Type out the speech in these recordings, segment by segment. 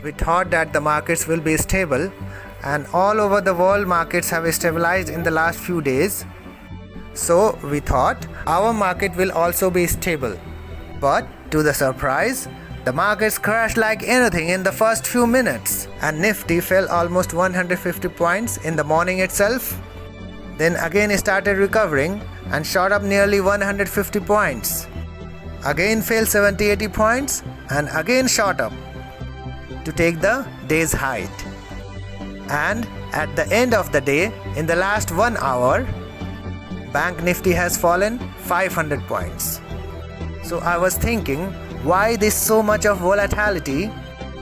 We thought that the markets will be stable, and all over the world markets have stabilized in the last few days. So we thought our market will also be stable. But to the surprise, the markets crashed like anything in the first few minutes, and Nifty fell almost 150 points in the morning itself. Then again started recovering and shot up nearly 150 points. Again fell 70-80 points and again shot up to take the day's height. And at the end of the day, in the last 1 hour, Bank Nifty has fallen 500 points. So I was thinking, why this so much of volatility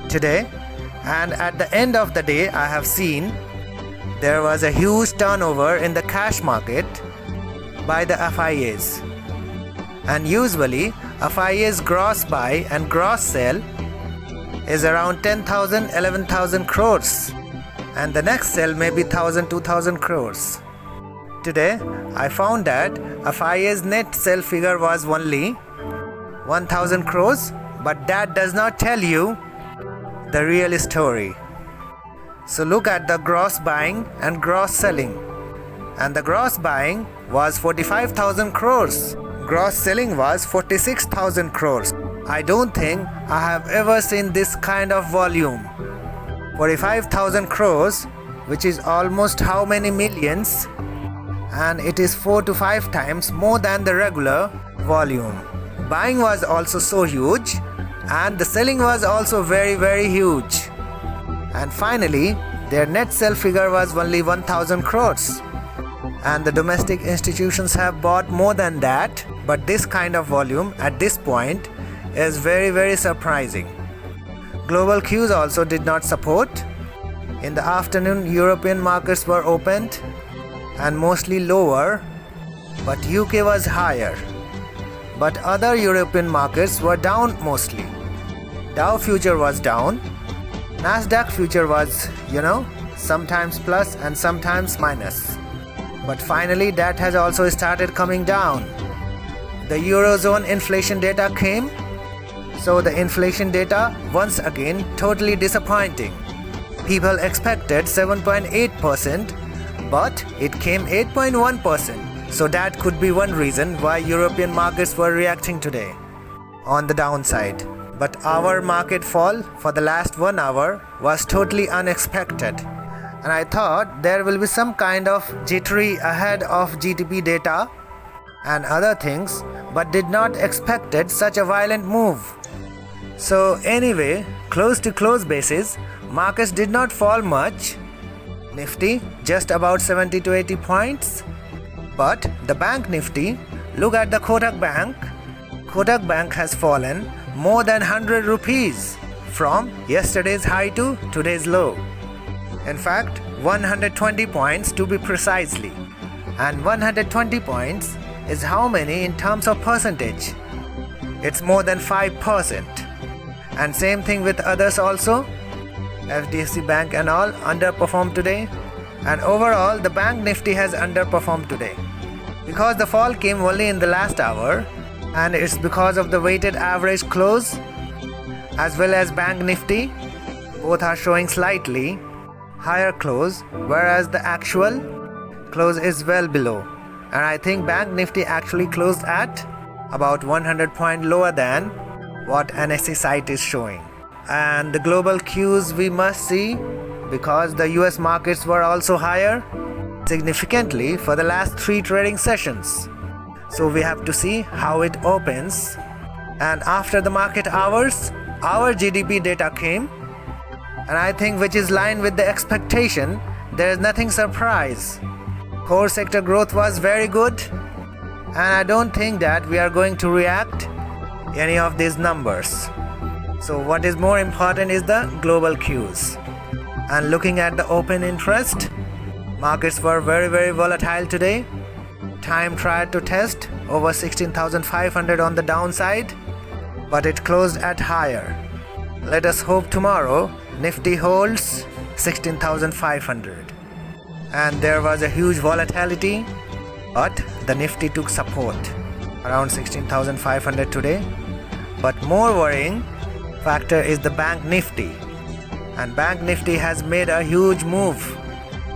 today? And at the end of the day, I have seen there was a huge turnover in the cash market by the FIAs. And usually, FIA's gross buy and gross sell is around 10,000, 11,000 crores. And the next sell may be 1,000, 2,000 crores. Today, I found that FIA's net sell figure was only 1,000 crores, but that does not tell you the real story. So look at the gross buying and gross selling. And the gross buying was 45,000 crores. Gross selling was 46,000 crores. I don't think I have ever seen this kind of volume. 45,000 crores, which is almost how many millions? And it is 4 to 5 times more than the regular volume. Buying was also so huge, and the selling was also very huge. And finally, their net sell figure was only 1,000 crores. And the domestic institutions have bought more than that, but this kind of volume at this point is very surprising. Global cues also did not support. In the afternoon, European markets were opened and mostly lower, but UK was higher. But other European markets were down mostly. Dow future was down. Nasdaq future was, sometimes plus and sometimes minus. But finally that has also started coming down. The Eurozone inflation data came. So the inflation data once again totally disappointing. People expected 7.8%, but it came 8.1%. So that could be one reason why European markets were reacting today on the downside. But our market fall for the last 1 hour was totally unexpected. And I thought there will be some kind of jittery ahead of GDP data and other things, but did not expected such a violent move. So anyway, close to close basis, markets did not fall much. Nifty just about 70 to 80 points. But the Bank Nifty, look at the Kotak Bank. Kotak Bank has fallen more than 100 rupees from yesterday's high to today's low. In fact, 120 points to be precisely. And 120 points is how many in terms of percentage? It's more than 5%. And same thing with others also. FDFC Bank and all underperformed today. And overall, the Bank Nifty has underperformed today. Because the fall came only in the last hour, and it's because of the weighted average close as well as Bank Nifty. Both are showing slightly higher close, whereas the actual close is well below. And I think Bank Nifty actually closed at about 100 point lower than what NSE site is showing. And the global cues we must see, because the US markets were also higher significantly for the last 3 trading sessions. So we have to see how it opens. And after the market hours, our GDP data came, and I think which is line with the expectation. There is nothing surprise. Core sector growth was very good, and I don't think that we are going to react any of these numbers. So what is more important is the global cues. And looking at the open interest, markets were very volatile today. Time tried to test over 16,500 on the downside, but it closed at higher. Let us hope tomorrow Nifty holds 16,500. And there was a huge volatility, but the Nifty took support around 16,500 today. But more worrying factor is the Bank Nifty. And Bank Nifty has made a huge move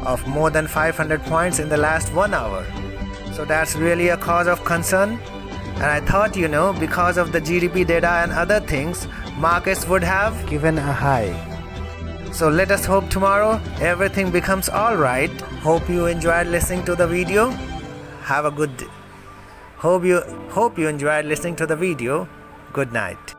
of more than 500 points in the last 1 hour. So that's really a cause of concern. And I thought, because of the GDP data and other things, markets would have given a high. So let us hope tomorrow everything becomes alright. Hope you enjoyed listening to the video. Have a good day. Hope you enjoyed listening to the video. Good night.